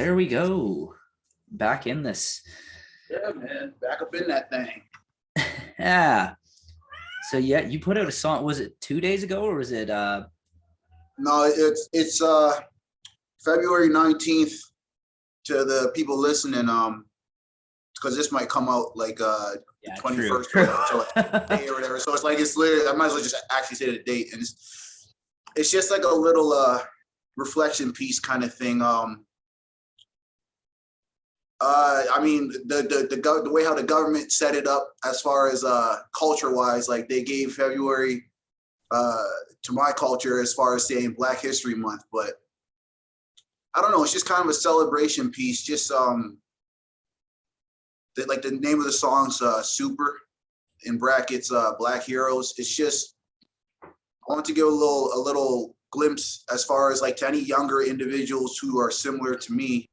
There we go. Back in this. Yeah, man. Back up in that thing. Yeah. So yeah, you put out a song. Was it 2 days ago or was it No, it's February 19th to the people listening, because this might come out like the yeah, 21st true. so like day or whatever. So it's literally, I might as well just actually say the date. And it's just like a little reflection piece kind of thing. I mean, the way how the government set it up as far as culture wise, like they gave February to my culture as far as saying Black History Month, but I don't know. It's just kind of a celebration piece. Just like the name of the song's "Super," in brackets, Black Heroes. It's just I want to give a little glimpse as far as like to any younger individuals who are similar to me.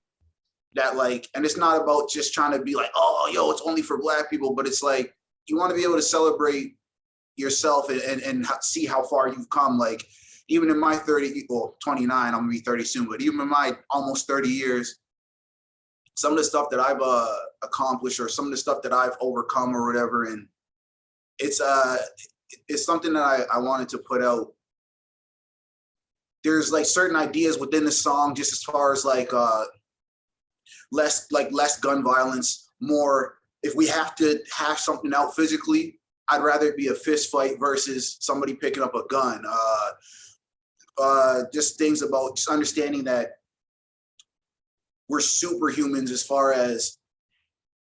That like, and it's not about just trying to be like, oh, yo, it's only for Black people, but it's like you want to be able to celebrate yourself and see how far you've come. Like even in my 29, I'm gonna be 30 soon, but even in my almost 30 years, some of the stuff that I've accomplished or some of the stuff that I've overcome or whatever, and it's something that I wanted to put out. There's like certain ideas within the song, just as far as like less gun violence, more if we have to hash something out physically, I'd rather it be a fist fight versus somebody picking up a gun. Just things about just understanding that we're superhumans as far as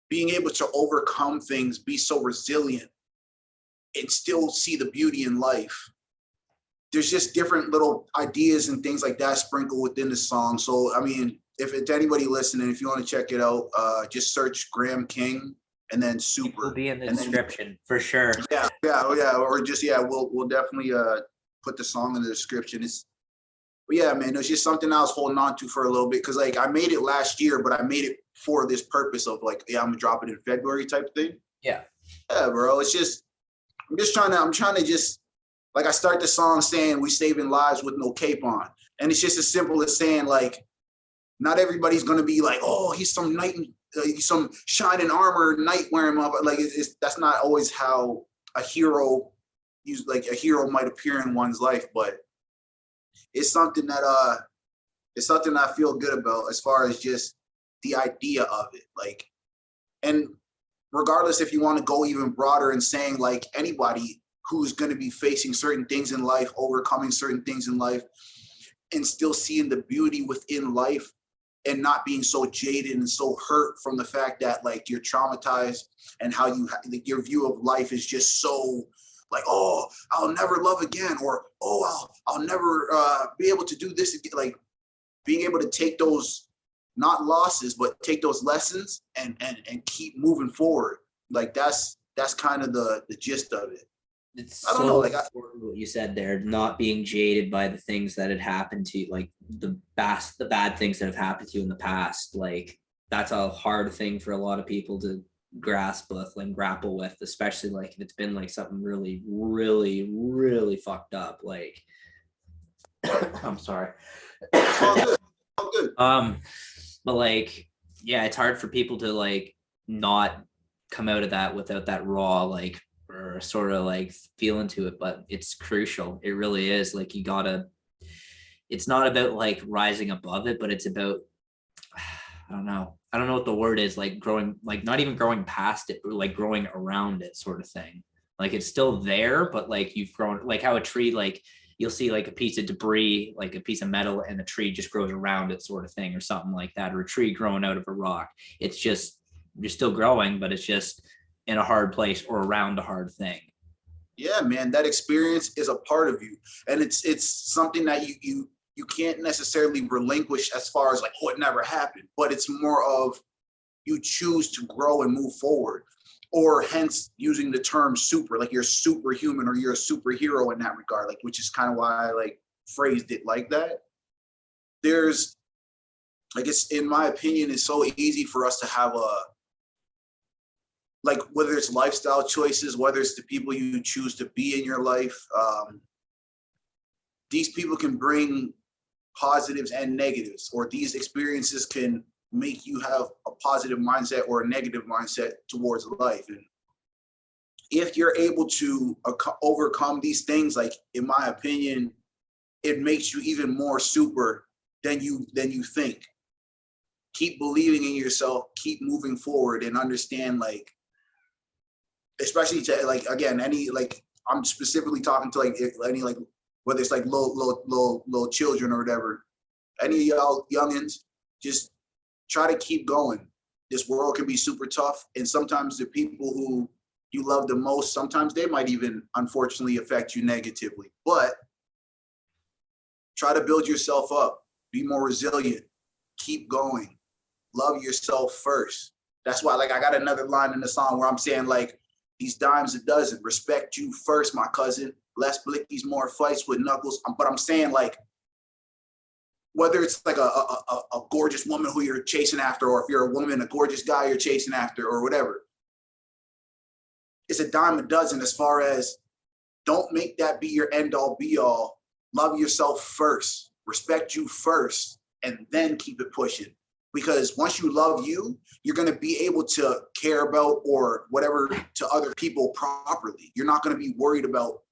being able to overcome things, be so resilient, and still see the beauty in life. There's just different little ideas and things like that sprinkled within the song. So, I mean, if it's anybody listening, if you want to check it out, just search Graham King and then Super. It'll be in the description for sure. Yeah, or just we'll definitely put the song in the description. But yeah, man, it was just something I was holding on to for a little bit because like I made it last year, but I made it for this purpose of like, yeah, I'm gonna drop it in February type thing. Yeah, bro. It's just I'm trying to just like I start the song saying we saving lives with no cape on, and it's just as simple as saying like not everybody's gonna be like, oh, he's some knight, some shining armor knight wearing up. Like that's not always how a hero might appear in one's life, but it's something that I feel good about as far as just the idea of it. Like, and regardless if you want to go even broader and saying like anybody who's going to be facing certain things in life, overcoming certain things in life, and still seeing the beauty within life and not being so jaded and so hurt from the fact that like you're traumatized and how your view of life is just so like, oh, I'll never love again, or oh, I'll never be able to do this again. Like being able to take those not losses, but take those lessons and keep moving forward. Like that's kind of the gist of it. It's so important what you said there, not being jaded by the things that had happened to you, like the bad things that have happened to you in the past. Like that's a hard thing for a lot of people to grasp with and grapple with, especially like if it's been like something really, really, really fucked up. Like I'm sorry. All good. But like, yeah, it's hard for people to like not come out of that without that raw like or sort of like feel into it, but it's crucial. It really is. Like you gotta, it's not about like rising above it, but it's about I don't know what the word is, like growing, like not even growing past it, but like growing around it sort of thing. Like it's still there, but like you've grown, like how a tree, like you'll see like a piece of debris, like a piece of metal, and the tree just grows around it sort of thing, or something like that, or a tree growing out of a rock. It's just, you're still growing, but it's just in a hard place or around a hard thing. Yeah, man, that experience is a part of you. And it's something that you can't necessarily relinquish as far as like, oh, it never happened, but it's more of you choose to grow and move forward, or hence using the term super, like you're superhuman or you're a superhero in that regard, like, which is kind of why I like phrased it like that. There's like, it's, in my opinion, it's so easy for us to have like whether it's lifestyle choices, whether it's the people you choose to be in your life, these people can bring positives and negatives, or these experiences can make you have a positive mindset or a negative mindset towards life. And if you're able to overcome these things, like in my opinion, it makes you even more super than you think. Keep believing in yourself, keep moving forward, and understand, like, especially to, like, again, any, like, I'm specifically talking to, like, any, like, whether it's like little children or whatever, any of y'all youngins, just try to keep going. This world can be super tough, and sometimes the people who you love the most, sometimes they might even unfortunately affect you negatively. But try to build yourself up, be more resilient, keep going, love yourself first. That's why, like, I got another line in the song where I'm saying, like, these dimes a dozen, respect you first, my cousin. Less blickies, more fights with knuckles. But I'm saying, like, whether it's like a gorgeous woman who you're chasing after, or if you're a woman, a gorgeous guy you're chasing after, or whatever, it's a dime a dozen as far as don't make that be your end all be all. Love yourself first, respect you first, and then keep it pushing. Because once you love you, you're going to be able to care about or whatever to other people properly. You're not going to be worried about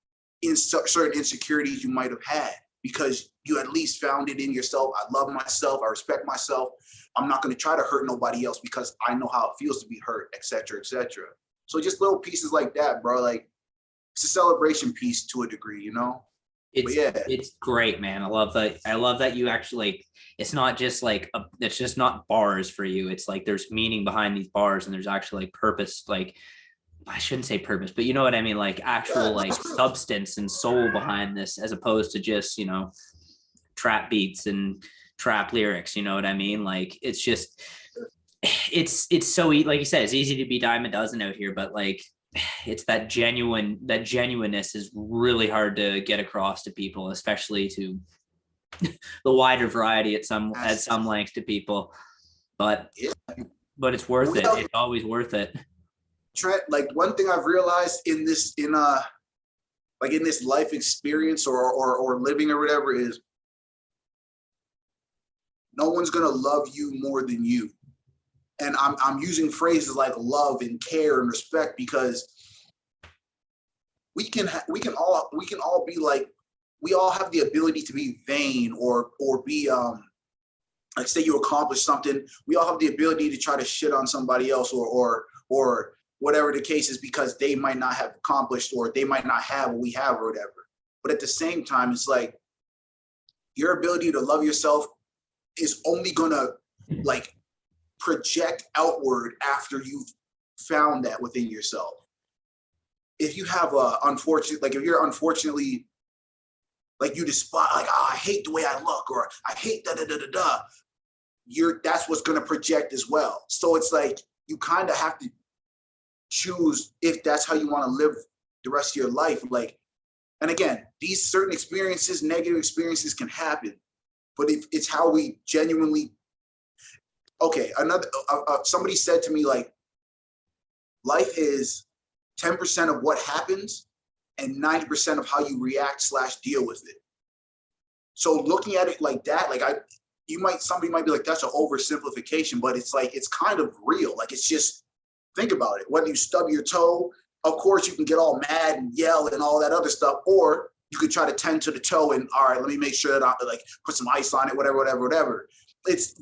certain insecurities you might have had, because you at least found it in yourself. I love myself. I respect myself. I'm not going to try to hurt nobody else because I know how it feels to be hurt, et cetera, et cetera. So just little pieces like that, bro. Like, it's a celebration piece to a degree, you know? It's great, man. I love that you actually, like, it's not just like it's just not bars for you. It's like there's meaning behind these bars, and there's actually, like, purpose. Like, I shouldn't say purpose, but you know what I mean? Like, actual, like, substance and soul behind this, as opposed to just, you know, trap beats and trap lyrics. You know what I mean? Like, it's just, it's so, like you said, it's easy to be dime a dozen out here, but, like, it's that genuineness is really hard to get across to people, especially to the wider variety at some length to people. But it's worth it. It's always worth it. Trent, like, one thing I've realized in this life experience or living or whatever is, no one's gonna love you more than you. And I'm using phrases like love and care and respect because we can all be like, we all have the ability to be vain or be like, say you accomplish something, we all have the ability to try to shit on somebody else or whatever the case is, because they might not have accomplished or they might not have what we have or whatever. But at the same time, it's like, your ability to love yourself is only gonna, like, project outward after you've found that within yourself. If you have if you're unfortunately, like, you despise, like, oh, I hate the way I look, or I hate that's what's gonna project as well. So it's like, you kind of have to choose if that's how you want to live the rest of your life. Like, and again, these certain experiences, negative experiences, can happen, but if it's how we genuinely, okay, somebody said to me, like, life is 10% of what happens and 90% of how you react / deal with it. So looking at it like that, like, somebody might be like, that's an oversimplification, but it's like, it's kind of real. Like, it's just, think about it. Whether you stub your toe, of course you can get all mad and yell and all that other stuff, or you could try to tend to the toe and, all right, let me make sure that I, like, put some ice on it, whatever. It's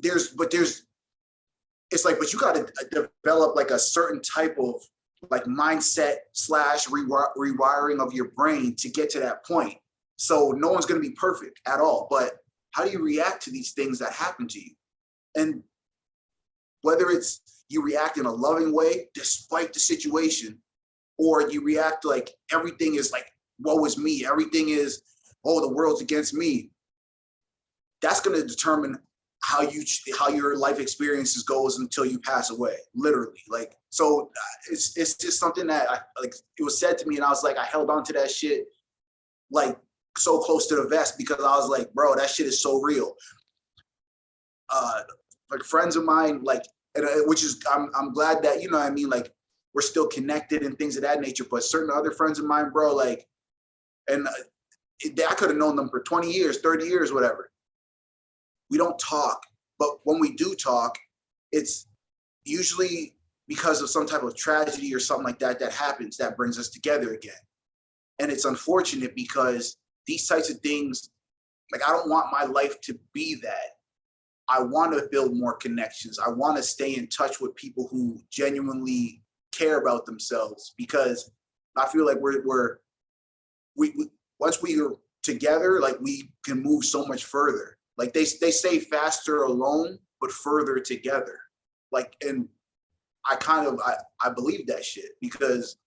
like, but you got to develop, like, a certain type of, like, mindset / rewiring of your brain to get to that point. So no one's going to be perfect at all, but how do you react to these things that happen to you? And whether it's you react in a loving way despite the situation, or you react like everything is like, woe is me, everything is, oh, the world's against me, that's going to determine how your life experiences goes until you pass away, literally. Like, so it's just something that like, it was said to me, and I was like, I held on to that shit, like, so close to the vest, because I was like, bro, that shit is so real. Like, friends of mine, like, which is, I'm glad that, you know what I mean, like, we're still connected and things of that nature, but certain other friends of mine, bro, like, and I could have known them for 20 years, 30 years, whatever. We don't talk, but when we do talk, it's usually because of some type of tragedy or something like that that happens that brings us together again. And it's unfortunate because these types of things, like, I don't want my life to be that. I want to build more connections. I want to stay in touch with people who genuinely care about themselves, because I feel like we once we are together, like, we can move so much further. Like, they say faster alone, but further together. Like, and I believe that shit, because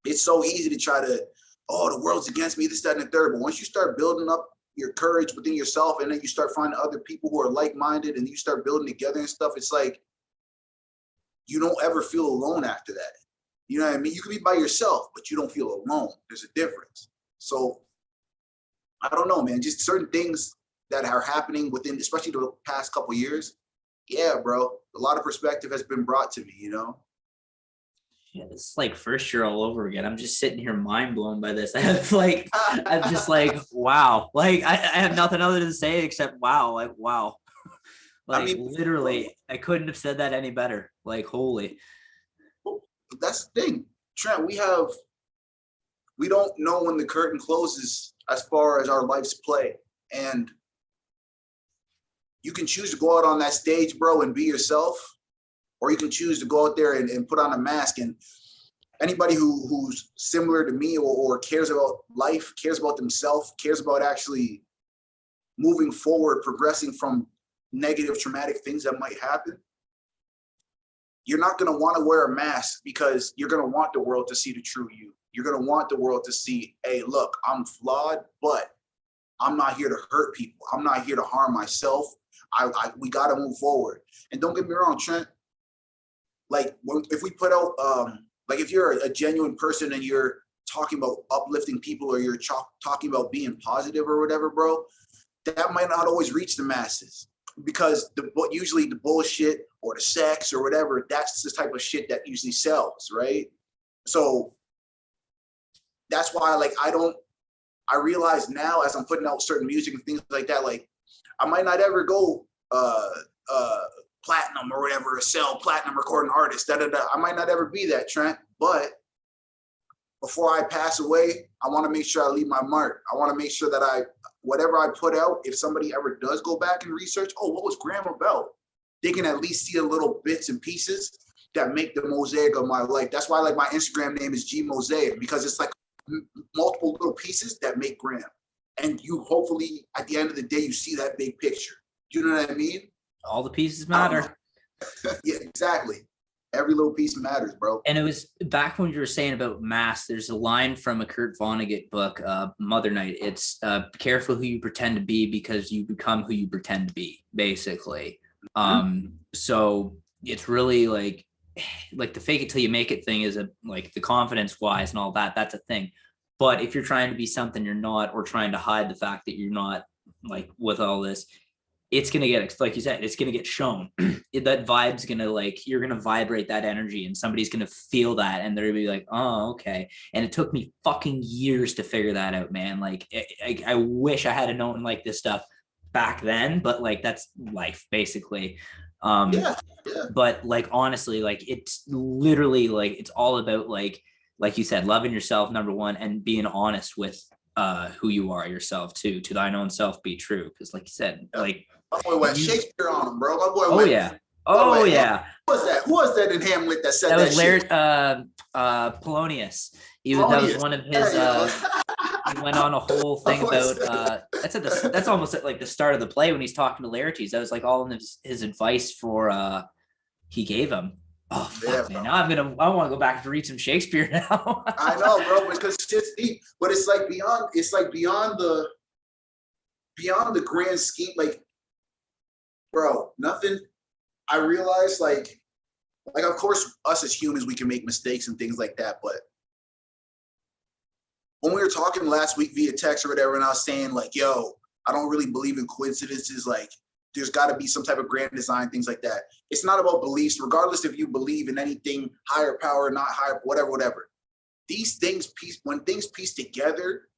it's so easy to try to, oh, the world's against me, this, that, and the third. But once you start building up your courage within yourself, and then you start finding other people who are like-minded, and you start building together and stuff, it's like you don't ever feel alone after that. You know what I mean? You can be by yourself, but you don't feel alone. There's a difference. So I don't know, man. Just certain things that are happening within, especially the past couple of years. Yeah, bro. A lot of perspective has been brought to me, you know? Yeah, it's like first year all over again. I'm just sitting here mind blown by this. I'm just like, wow. Like I have nothing other to say except wow. Like, wow. Like, I mean, literally, I couldn't have said that any better. Like, holy. That's the thing, Trent. We don't know when the curtain closes as far as our life's play. And you can choose to go out on that stage, bro, and be yourself, or you can choose to go out there and put on a mask. And anybody who's similar to me, or cares about life, cares about themselves, cares about actually moving forward, progressing from negative, traumatic things that might happen, you're not going to want to wear a mask, because you're going to want the world to see the true you. You're going to want the world to see, hey, look, I'm flawed, but I'm not here to hurt people. I'm not here to harm myself. We got to move forward. And don't get me wrong, Trent. Like, if we put out, like, if you're a genuine person and you're talking about uplifting people, or you're talking about being positive or whatever, bro, that might not always reach the masses, because usually the bullshit or the sex or whatever, that's the type of shit that usually sells, right? So that's why, like, I realize now, as I'm putting out certain music and things like that, like, I might not ever go platinum or whatever, or sell platinum recording artist, I might not ever be that, Trent. But before I pass away, I want to make sure I leave my mark. I want to make sure that whatever I put out, if somebody ever does go back and research, oh, what was Graham about? They can at least see a little bits and pieces that make the mosaic of my life. That's why, like, my Instagram name is G Mosaic, because it's like multiple little pieces that make Graham. And you, hopefully, at the end of the day, you see that big picture. You know what I mean? All the pieces matter. Yeah, exactly. Every little piece matters, bro. And it was back when you were saying about masks. There's a line from a Kurt Vonnegut book, Mother Night. It's careful who you pretend to be, because you become who you pretend to be, basically. So it's really like the fake it till you make it thing is like the confidence wise and all that. That's a thing. But if you're trying to be something you're not, or trying to hide the fact that you're not, like, with all this, it's going to get, like you said, it's going to get shown. That vibe's going to, like, you're going to vibrate that energy, and somebody's going to feel that, and they're going to be like, oh, okay. And it took me fucking years to figure that out, man. Like, I wish I had known, like, this stuff back then, but, like, that's life, basically. Yeah. But, like, honestly, like, it's literally, like, it's all about, like you said, loving yourself, number one, and being honest with who you are yourself too. To thine own self be true. Because, like you said, like, my boy went Shakespeare on him, bro. My boy oh went, yeah, oh yeah. Who was that in Hamlet that said that? Was Laird, Polonius. That was one of his. He went on a whole thing about. That's almost at, like, the start of the play when he's talking to Laertes. That was, like, all of his advice for he gave him. Oh fuck, yeah, man! Now I want to go back to read some Shakespeare now. I know, bro, because shit's deep, but it's like beyond the grand scheme, like, bro, nothing. I realize, like, of course, us as humans, we can make mistakes and things like that, but when we were talking last week via text or whatever, and I was saying, like, yo, I don't really believe in coincidences, like, there's got to be some type of grand design, things like that. It's not about beliefs, regardless if you believe in anything, higher power, not higher, whatever. These things when things piece together,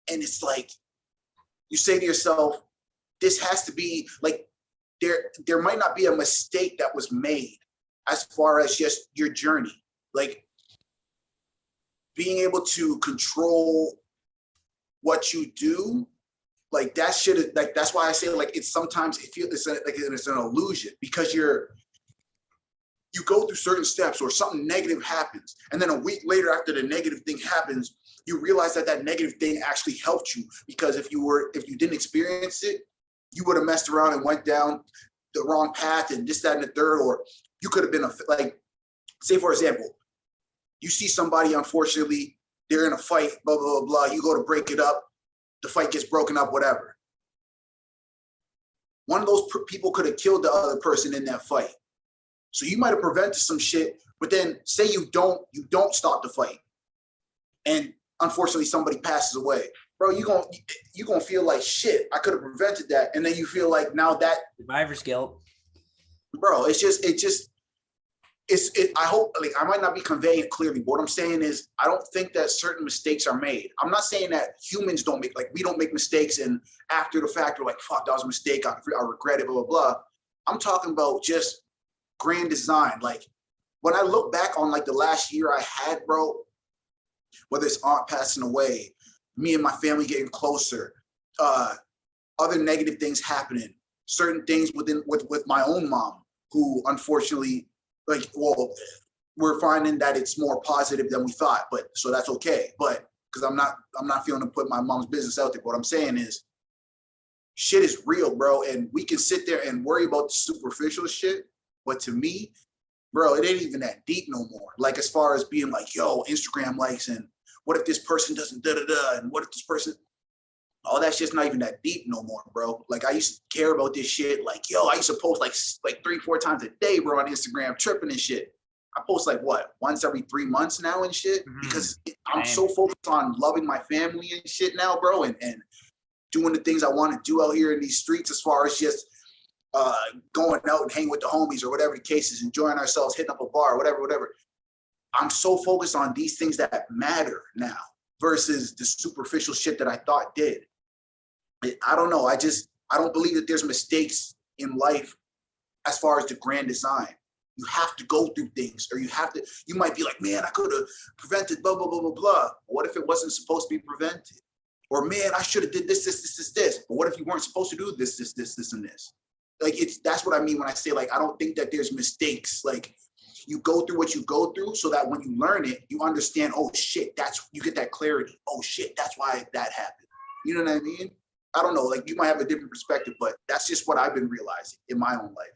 and it's like, you say to yourself, this has to be, like, there might not be a mistake that was made as far as just your journey. Like being able to control what you do, like that shit, like that's why I say like it's sometimes it feels it's an illusion because you go through certain steps or something negative happens, and then a week later after the negative thing happens, you realize that that negative thing actually helped you, because if you didn't experience it, you would have messed around and went down the wrong path and this, that, and the third, or you could have been like, say for example, you see somebody, unfortunately, they're in a fight, blah, blah, blah, blah. You go to break it up, the fight gets broken up, whatever. One of those people could have killed the other person in that fight. So you might have prevented some shit, but then say you don't stop the fight, and unfortunately somebody passes away. Bro, you gonna feel like shit. I could have prevented that, and then you feel like now that survivor's guilt. Bro, I hope, like, I might not be conveying it clearly, but what I'm saying is I don't think that certain mistakes are made. I'm not saying that humans don't make, like, we don't make mistakes and after the fact we're like, fuck, that was a mistake, I regret it, blah, blah, blah. I'm talking about just grand design. Like, when I look back on, like, the last year I had, bro, whether it's aunt passing away, me and my family getting closer, other negative things happening, certain things with my own mom, who unfortunately, like, well, we're finding that it's more positive than we thought, but so that's okay. But because I'm not feeling to put my mom's business out there. But what I'm saying is shit is real, bro. And we can sit there and worry about the superficial shit. But to me, bro, it ain't even that deep no more. Like, as far as being like, yo, Instagram likes, and what if this person doesn't da-da-da, and what if this person, all that shit's not even that deep no more, bro. Like, I used to care about this shit. Like, yo, I used to post like 3-4 times a day, bro, on Instagram, tripping and shit. I post like what, once every 3 months now and shit, because I'm so focused on loving my family and shit now, bro, and doing the things I want to do out here in these streets, as far as just going out and hanging with the homies or whatever the case is, enjoying ourselves, hitting up a bar, whatever. I'm so focused on these things that matter now versus the superficial shit that I thought did. I don't know. I don't believe that there's mistakes in life as far as the grand design. You have to go through things, or you might be like, man, I could have prevented blah, blah, blah, blah, blah. What if it wasn't supposed to be prevented? Or, man, I should have did this. But what if you weren't supposed to do this, and this? Like, that's what I mean when I say, like, I don't think that there's mistakes. Like, you go through what you go through so that when you learn it, you understand, oh shit, you get that clarity. Oh shit, that's why that happened. You know what I mean? I don't know, like, you might have a different perspective, but that's just what I've been realizing in my own life.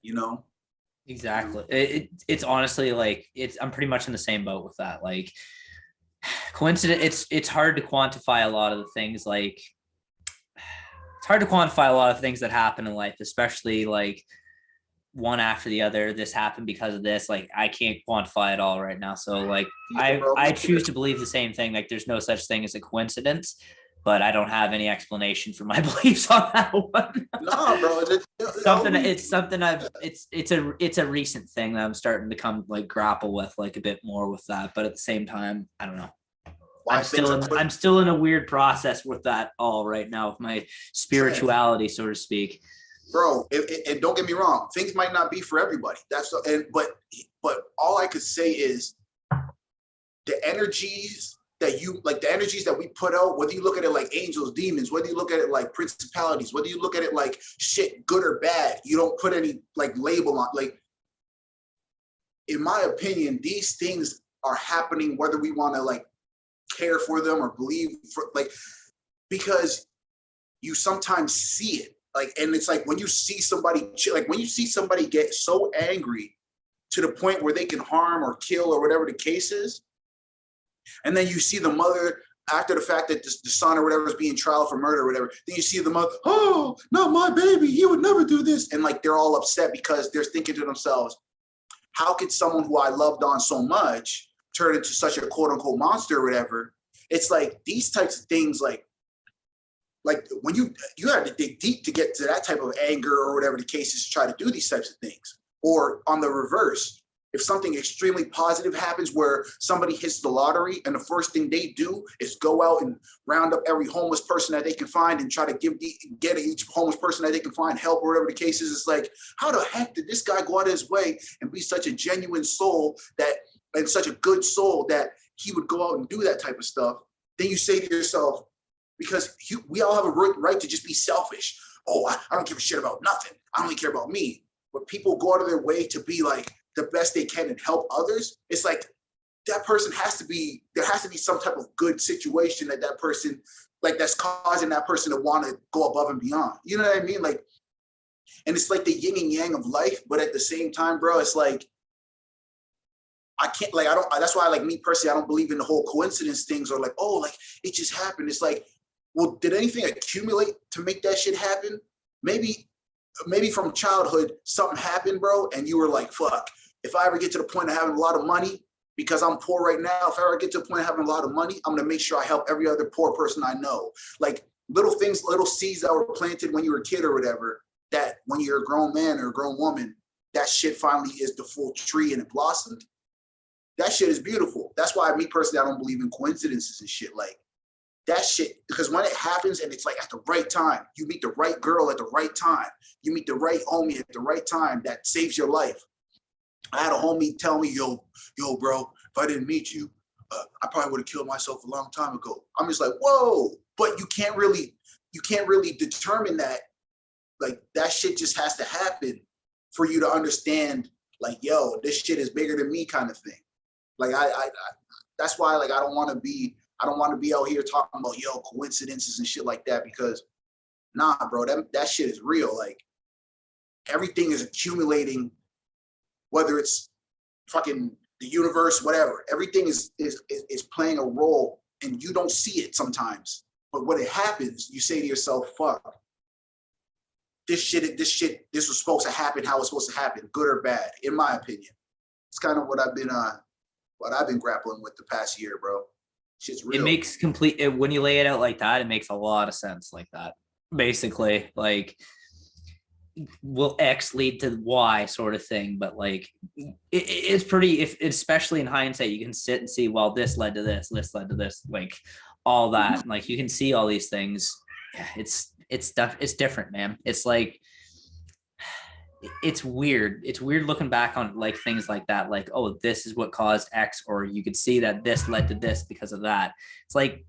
You know? Exactly. It's honestly like, I'm pretty much in the same boat with that. Like, coincidence, it's hard to quantify a lot of the things, like, it's hard to quantify a lot of things that happen in life, especially like one after the other. This happened because of this. Like, I can't quantify it all right now. So like, I choose to believe the same thing. Like, there's no such thing as a coincidence, but I don't have any explanation for my beliefs on that one. No, bro. It's a recent thing that I'm starting to come like grapple with, like, a bit more with that. But at the same time, I don't know. I'm still in a weird process with that all right now, with my spirituality, so to speak. Bro, and don't get me wrong, things might not be for everybody. But all I could say is the energies that we put out, whether you look at it like angels, demons, whether you look at it like principalities, whether you look at it like shit, good or bad, you don't put any like label on. Like, in my opinion, these things are happening whether we want to like care for them or believe for, like, because you sometimes see it. Like, and it's like when you see somebody get so angry to the point where they can harm or kill or whatever the case is, and then you see the mother after the fact that the son or whatever is being trial for murder or whatever, then you see the mother, oh, not my baby, he would never do this. And like, they're all upset because they're thinking to themselves, how could someone who I loved on so much turn into such a quote unquote monster or whatever? It's like these types of things, like when you have to dig deep to get to that type of anger or whatever the case is to try to do these types of things. Or on the reverse, if something extremely positive happens where somebody hits the lottery and the first thing they do is go out and round up every homeless person that they can find and try to get each homeless person that they can find help or whatever the case is, it's like, how the heck did this guy go out of his way and be such a genuine soul and such a good soul that he would go out and do that type of stuff? Then you say to yourself, because we all have a right to just be selfish. Oh, I don't give a shit about nothing. I only care about me. But people go out of their way to be like the best they can and help others. It's like that person there has to be some type of good situation that person, like that's causing that person to want to go above and beyond. You know what I mean? Like, and it's like the yin and yang of life, but at the same time, bro, it's like, I can't, like, that's why, like, me personally, I don't believe in the whole coincidence things or like, oh, like it just happened. It's like, well, did anything accumulate to make that shit happen? Maybe from childhood, something happened, bro, and you were like, fuck, if I ever get to the point of having a lot of money, because I'm poor right now, if I ever get to the point of having a lot of money, I'm gonna make sure I help every other poor person I know. Like little things, little seeds that were planted when you were a kid or whatever, that when you're a grown man or a grown woman, that shit finally is the full tree and it blossomed. That shit is beautiful. That's why me personally, I don't believe in coincidences and shit. Like that shit, because when it happens and it's like at the right time, you meet the right girl at the right time, you meet the right homie at the right time, that saves your life. I had a homie tell me, yo, bro, if I didn't meet you, I probably would have killed myself a long time ago. I'm just like, whoa, but you can't really determine that. Like that shit just has to happen for you to understand, like, yo, this shit is bigger than me kind of thing. Like I that's why, like, I don't want to be out here talking about, yo, coincidences and shit like that, because nah, bro, that shit is real. Like everything is accumulating, whether it's fucking the universe, whatever. Everything is playing a role and you don't see it sometimes. But when it happens, you say to yourself, fuck, this was supposed to happen how it's supposed to happen, good or bad, in my opinion. It's kind of what I've been grappling with the past year, bro. Shit's real. It makes when you lay it out like that, it makes a lot of sense like that. Basically, like, will X lead to Y sort of thing, but like it's pretty, especially in hindsight, you can sit and see, well, this led to this led to this, like all that. Like you can see all these things. Yeah, it's different, man. It's like, it's weird. It's weird looking back on like things like that, like, oh, this is what caused X, or you could see that this led to this because of that. It's like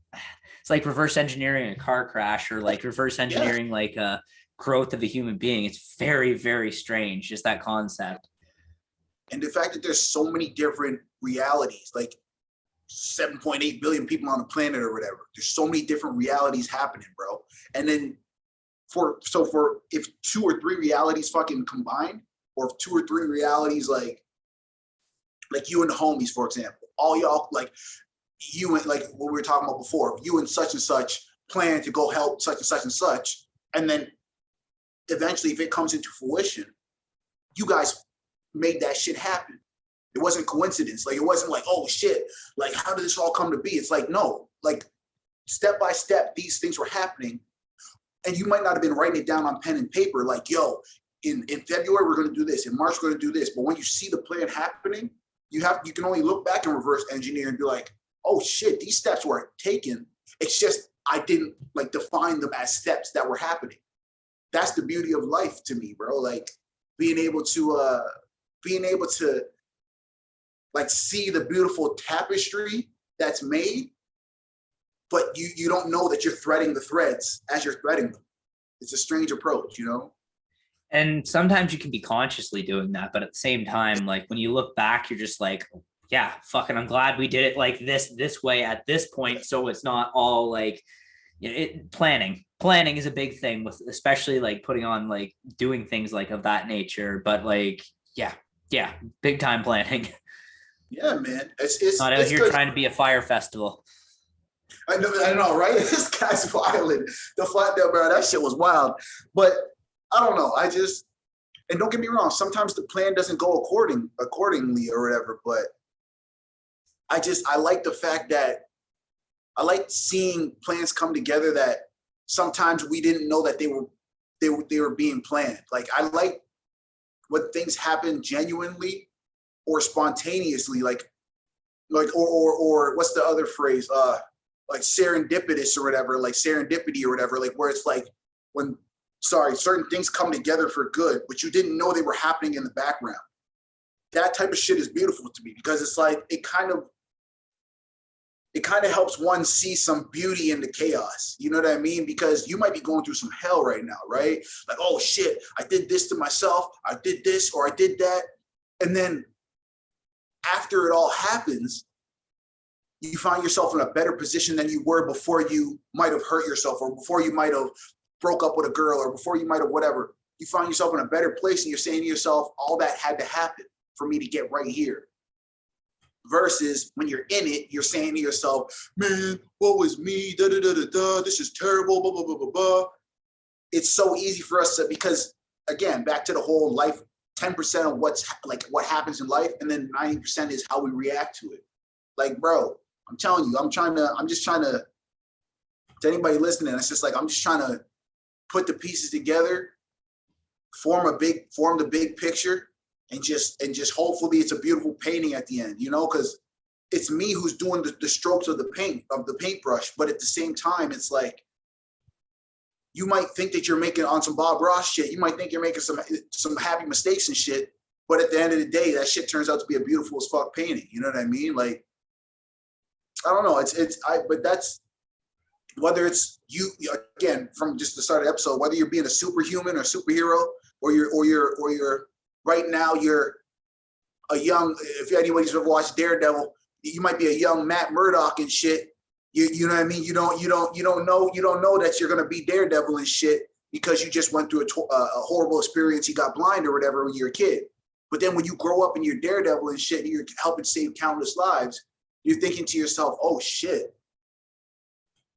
reverse engineering a car crash, or like reverse engineering like a growth of a human being. It's very, very strange, just that concept. And the fact that there's so many different realities, like 7.8 billion people on the planet or whatever. There's so many different realities happening, bro. And then for if 2 or 3 realities fucking combine, or if 2 or 3 realities, like you and the homies, for example, all y'all, like you and, like what we were talking about before, you and such plan to go help such and such, and then eventually, if it comes into fruition, you guys made that shit happen. It wasn't coincidence. Like, it wasn't like, oh shit, like how did this all come to be? It's like, no, like step by step, these things were happening. And you might not have been writing it down on pen and paper, like, yo, in February, we're going to do this. In March, we're going to do this. But when you see the plan happening, you can only look back and reverse engineer and be like, oh shit, these steps were taken. It's just, I didn't like define them as steps that were happening. That's the beauty of life to me, bro. Like being able to like see the beautiful tapestry that's made, but you don't know that you're threading the threads as you're threading them. It's a strange approach, you know? And sometimes you can be consciously doing that, but at the same time, like when you look back, you're just like, yeah, fucking, I'm glad we did it like this way at this point. So it's not all like, you know, planning is a big thing, with especially like putting on, like doing things like of that nature. But like, yeah, big time planning. Yeah, man. It's not out here good. Trying to be a fire festival. I know, right? This guy's wild. The flat there, bro, that shit was wild. But I don't know. And don't get me wrong, sometimes the plan doesn't go accordingly or whatever, but I like the fact that I like seeing plans come together that sometimes we didn't know that they were being planned. Like I like when things happen genuinely, or spontaneously, or what's the other phrase? Like serendipitous or whatever, like serendipity or whatever, like where it's like when, certain things come together for good, but you didn't know they were happening in the background. That type of shit is beautiful to me because it's like it kind of helps one see some beauty in the chaos. You know what I mean? Because you might be going through some hell right now, right? Like, oh shit, I did this to myself, I did this or I did that. And then after it all happens, you find yourself in a better position than you were before you might have hurt yourself or before you might have broke up with a girl or before you might have whatever. You find yourself in a better place and you're saying to yourself, all that had to happen for me to get right here. Versus when you're in it, you're saying to yourself, man, what was me? Da, da, da, da, da. This is terrible, blah, blah, blah, blah, blah. It's so easy for us to, because again, back to the whole life, 10% of what happens in life, and then 90% is how we react to it. Like, bro, I'm telling you, I'm just trying to anybody listening, it's just like, I'm just trying to put the pieces together, form the big picture, and just hopefully it's a beautiful painting at the end, you know, because it's me who's doing the strokes of the paintbrush, but at the same time, it's like, you might think that you're making on some Bob Ross shit, you might think you're making some happy mistakes and shit, but at the end of the day, that shit turns out to be a beautiful as fuck painting, you know what I mean? Like, I don't know, but that's, whether it's you, again, from just the start of the episode, whether you're being a superhuman or superhero, or you're right now, you're a young, if anybody's ever watched Daredevil, you might be a young Matt Murdock and shit. You know what I mean? You don't know that you're gonna be Daredevil and shit because you just went through a horrible experience. You got blind or whatever when you're a kid. But then when you grow up and you're Daredevil and shit, and you're helping save countless lives, you're thinking to yourself, oh shit,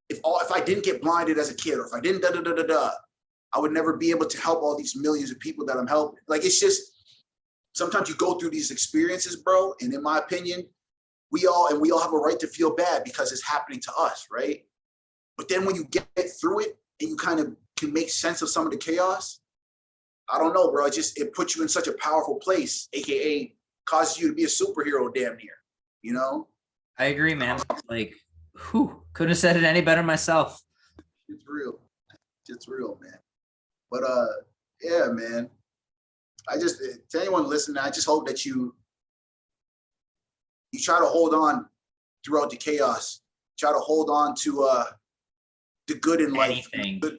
if I didn't get blinded as a kid, or if I didn't I would never be able to help all these millions of people that I'm helping. Like, it's just, sometimes you go through these experiences, bro, and in my opinion, we all have a right to feel bad because it's happening to us, right? But then when you get through it and you kind of can make sense of some of the chaos, I don't know, bro, it puts you in such a powerful place, AKA causes you to be a superhero damn near, you know? I agree, man. Like, couldn't have said it any better myself. It's real. It's real, man. But yeah, man. To anyone listening, I just hope that you try to hold on throughout the chaos. Try to hold on to the good in life. The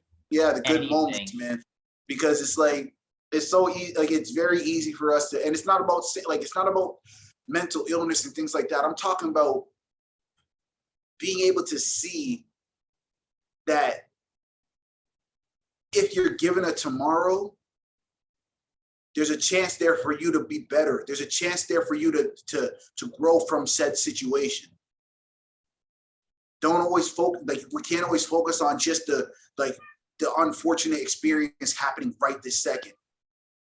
good moments, man. Because it's like, it's so easy, like it's very easy for us to, and it's not about mental illness and things like that. I'm talking about being able to see that if you're given a tomorrow, there's a chance there for you to be better. There's a chance there for you to grow from said situation. Don't always focus, like, we can't always focus on just the unfortunate experience happening right this second.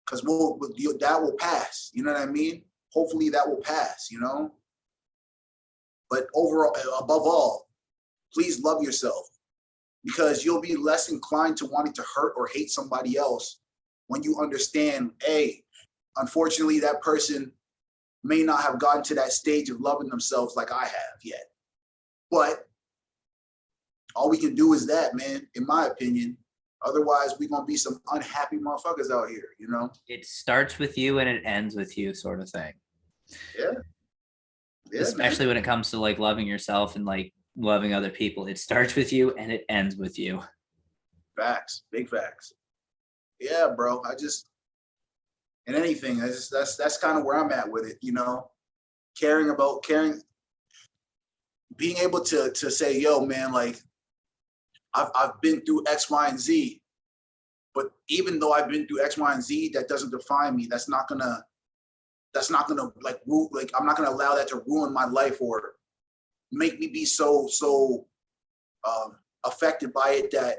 Because that will pass. You know what I mean? Hopefully that will pass, you know? But overall, above all, please love yourself, because you'll be less inclined to wanting to hurt or hate somebody else when you understand, hey, unfortunately, that person may not have gotten to that stage of loving themselves like I have yet. But all we can do is that, man, in my opinion. Otherwise, we're going to be some unhappy motherfuckers out here, you know? It starts with you and it ends with you, sort of thing. Yeah. Especially when it comes to like loving yourself and like loving other people. It starts with you and it ends with you. Facts. Big facts. Yeah, bro. In anything, that's kind of where I'm at with it, you know? Caring, being able to say, yo, man, like, I've been through X, Y, and Z, but even though I've been through X, Y, and Z, that doesn't define me. I'm not gonna allow that to ruin my life or make me be so affected by it that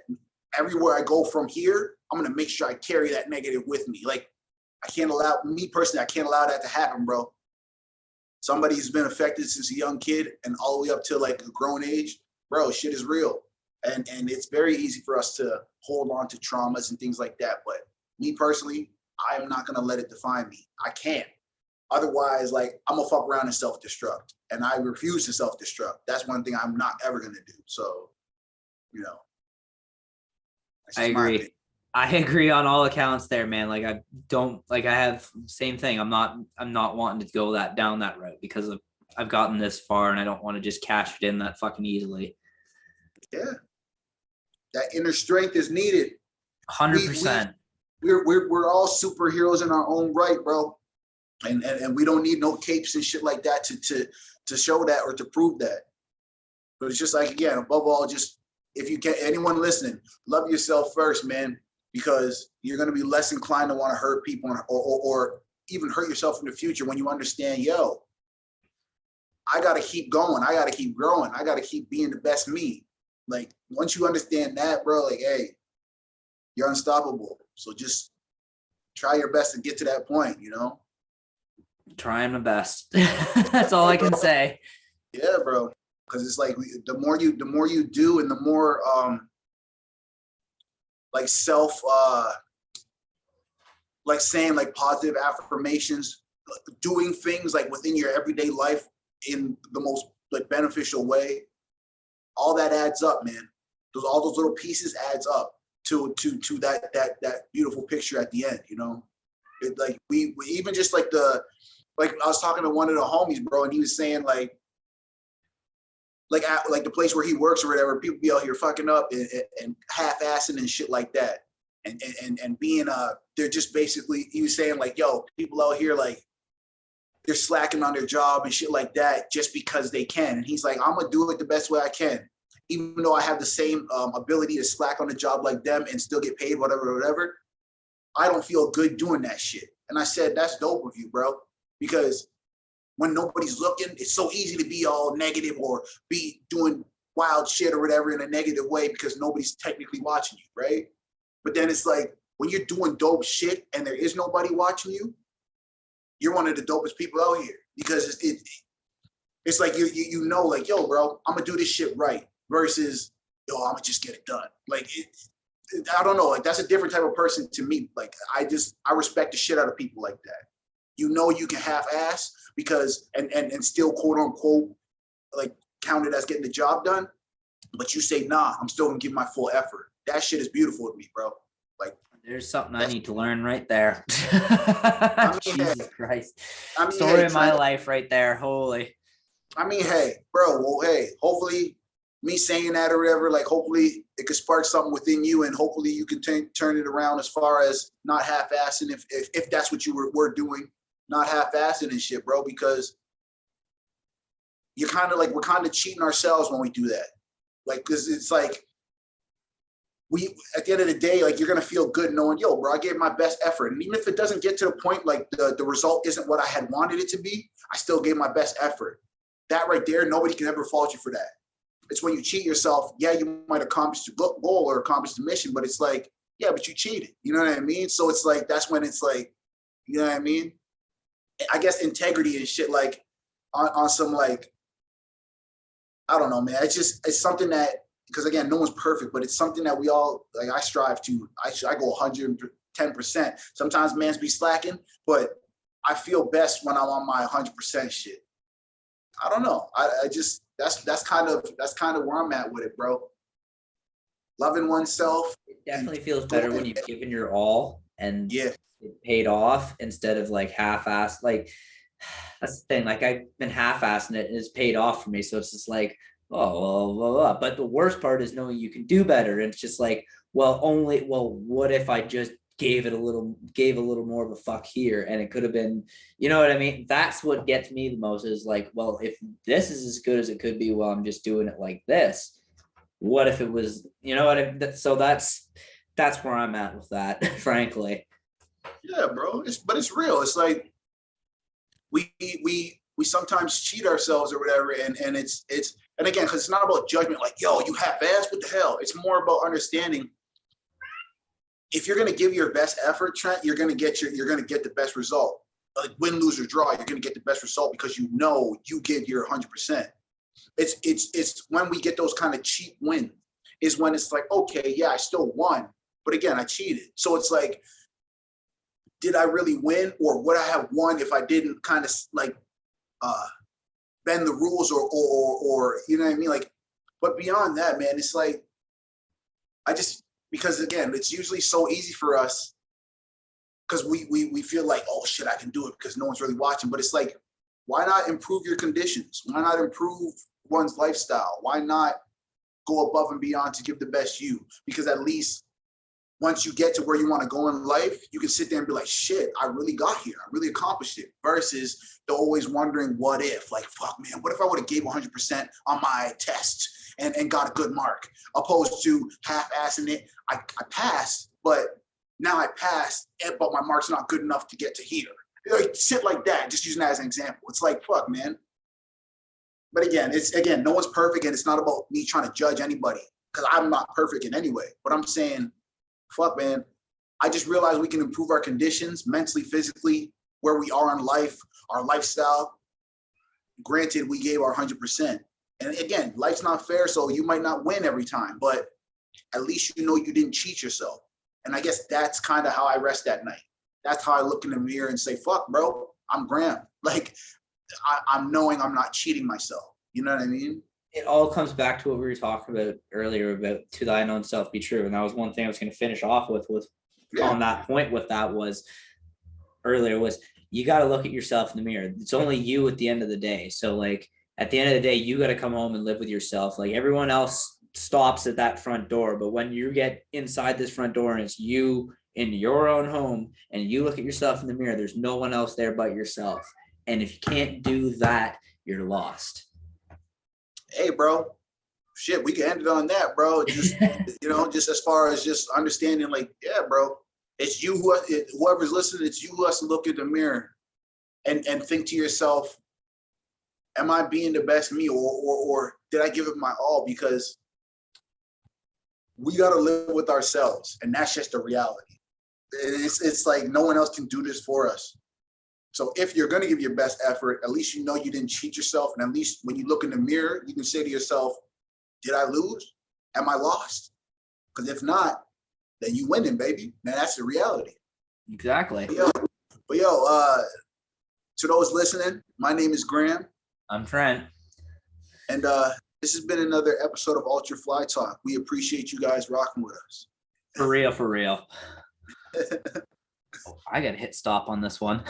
everywhere I go from here, I'm gonna make sure I carry that negative with me. Like, I can't allow that to happen, bro. Somebody who's been affected since a young kid and all the way up to like a grown age, bro, shit is real. And it's very easy for us to hold on to traumas and things like that. But me personally, I am not going to let it define me. I can't. Otherwise, like, I'm gonna fuck around and self-destruct, and I refuse to self-destruct. That's one thing I'm not ever gonna do. So, you know, that's I just my opinion. agree. I agree on all accounts there, man. Like I don't like I have same thing. I'm not wanting to go down that route because I've gotten this far and I don't want to just cash it in that fucking easily. Yeah, that inner strength is needed. We we 100%. we're all superheroes in our own right, bro. And we don't need no capes and shit like that to show that or to prove that. But it's just like, again, above all, just if you can, anyone listening, love yourself first, man, because you're gonna be less inclined to want to hurt people or even hurt yourself in the future when you understand, yo, I gotta keep going, I gotta keep growing, I gotta keep being the best me. Like once you understand that, bro, like, hey, you're unstoppable. So just try your best to get to that point, you know? Trying my best. That's all Hey, I bro. can say. Yeah, bro. Because it's like the more you do, and the more like self like saying like positive affirmations, doing things like within your everyday life in the most like beneficial way, all that adds up, man. All those little pieces adds up to that beautiful picture at the end, you know? It, like we even just like I was talking to one of the homies, bro, and he was saying like at like the place where he works or whatever, people be out here fucking up and half-assing and shit like that. And being they're just basically, he was saying like, yo, people out here like they're slacking on their job and shit like that just because they can. And he's like, I'm gonna do it the best way I can. Even though I have the same ability to slack on the job like them and still get paid, whatever, I don't feel good doing that shit. And I said, that's dope of you, bro. Because when nobody's looking, it's so easy to be all negative or be doing wild shit or whatever in a negative way because nobody's technically watching you, right? But then it's like when you're doing dope shit and there is nobody watching you, you're one of the dopest people out here because it's like you know, like, yo, bro, I'm gonna do this shit right versus, yo, I'm gonna just get it done. Like I don't know, like that's a different type of person to me. Like I respect the shit out of people like that. You know, you can half-ass because and still quote unquote like count it as getting the job done, but you say, nah, I'm still gonna give my full effort. That shit is beautiful to me, bro. Like There's something I need to learn right there. I mean, hey, Jesus Christ. hey, Story of my Trent. life right there. Holy. I mean, hey, bro. Well, hey, hopefully, me saying that or whatever, like, hopefully, it could spark something within you, and hopefully, you can turn it around as far as not half-assing, if that's what you were doing, not half-assing and shit, bro. Because you're kind of like we're kind of cheating ourselves when we do that, like, because it's like we at the end of the day, like you're gonna feel good knowing, yo, bro, I gave my best effort, and even if it doesn't get to the point like the result isn't what I had wanted it to be, I still gave my best effort. That right there, nobody can ever fault you for that. It's when you cheat yourself. Yeah, you might accomplish the goal or accomplish the mission, but it's like, yeah, but you cheated. You know what I mean? So it's like that's when it's like, you know what I mean? I guess integrity and shit, like on some like, I don't know, man. It's something that, because again, no one's perfect, but it's something that we all like. I strive to. I go 110%. Sometimes man's be slacking, but I feel best when I'm on my 100% shit. I don't know. I just that's kind of where I'm at with it, bro. Loving oneself It and definitely feels better when going. you've given your all and Yeah, it paid off instead of like half-assed. Like that's the thing. Like I've been half-assing it and it's paid off for me. So it's just like, oh, well, blah, blah. But the worst part is knowing you can do better. And it's just like, well, what if I just gave a little more of a fuck here and it could have been, you know what I mean? That's what gets me the most is like, well, if this is as good as it could be, well, I'm just doing it like this. What if it was, you know what I mean? So that's where I'm at with that, frankly. yeah, bro. But it's real. It's like we sometimes cheat ourselves or whatever, and it's and again, because it's not about judgment. Like, yo, you half-assed. What the hell? It's more about understanding. If you're gonna give your best effort, Trent, you're gonna get the best result. Like win, lose, or draw, you're gonna get the best result because you know you give your 100%. It's when we get those kind of cheap wins is when it's like, okay, yeah, I still won, but again, I cheated. So it's like did I really win, or would I have won if I didn't kind of like bend the rules, or you know what I mean? Like, but beyond that, man, it's like because again, it's usually so easy for us because we feel like, oh shit, I can do it because no one's really watching. But it's like, why not improve your conditions? Why not improve one's lifestyle? Why not go above and beyond to give the best you? Because at least once you get to where you want to go in life, you can sit there and be like, shit, I really got here. I really accomplished it. Versus the always wondering what if, like, fuck, man, what if I would have gave 100% on my test and got a good mark, opposed to half-assing it. I passed, but now I passed, but my mark's not good enough to get to here. Like, shit like that, just using that as an example. It's like, fuck, man. But again, no one's perfect, and it's not about me trying to judge anybody because I'm not perfect in any way. But I'm saying, fuck, man, I just realized we can improve our conditions mentally, physically, where we are in life, our lifestyle. Granted, we gave our 100%. And again, life's not fair, so you might not win every time, but at least you know you didn't cheat yourself. And I guess that's kind of how I rest at night. That's how I look in the mirror and say, fuck, bro, I'm Graham. Like, I'm knowing I'm not cheating myself. You know what I mean? It all comes back to what we were talking about earlier about to thine own self be true. And that was one thing I was going to finish off with on that point with that was earlier was you got to look at yourself in the mirror. It's only you at the end of the day. So like at the end of the day, you got to come home and live with yourself. Like everyone else stops at that front door. But when you get inside this front door and it's you in your own home and you look at yourself in the mirror, there's no one else there but yourself. And if you can't do that, you're lost. Hey, bro, shit, we can end it on that, bro. Just, just as far as just understanding, like, yeah, bro, it's you, whoever's listening, it's you who has to look in the mirror and think to yourself, am I being the best me, or did I give it my all? Because we got to live with ourselves, and that's just the reality. It's like no one else can do this for us. So if you're going to give your best effort, at least you know you didn't cheat yourself. And at least when you look in the mirror, you can say to yourself, did I lose? Am I lost? Because if not, then you winning, baby. Man, that's the reality. Exactly. But to those listening, my name is Graham. I'm Trent. And this has been another episode of Ultra Fly Talk. We appreciate you guys rocking with us. For real. I got to hit stop on this one.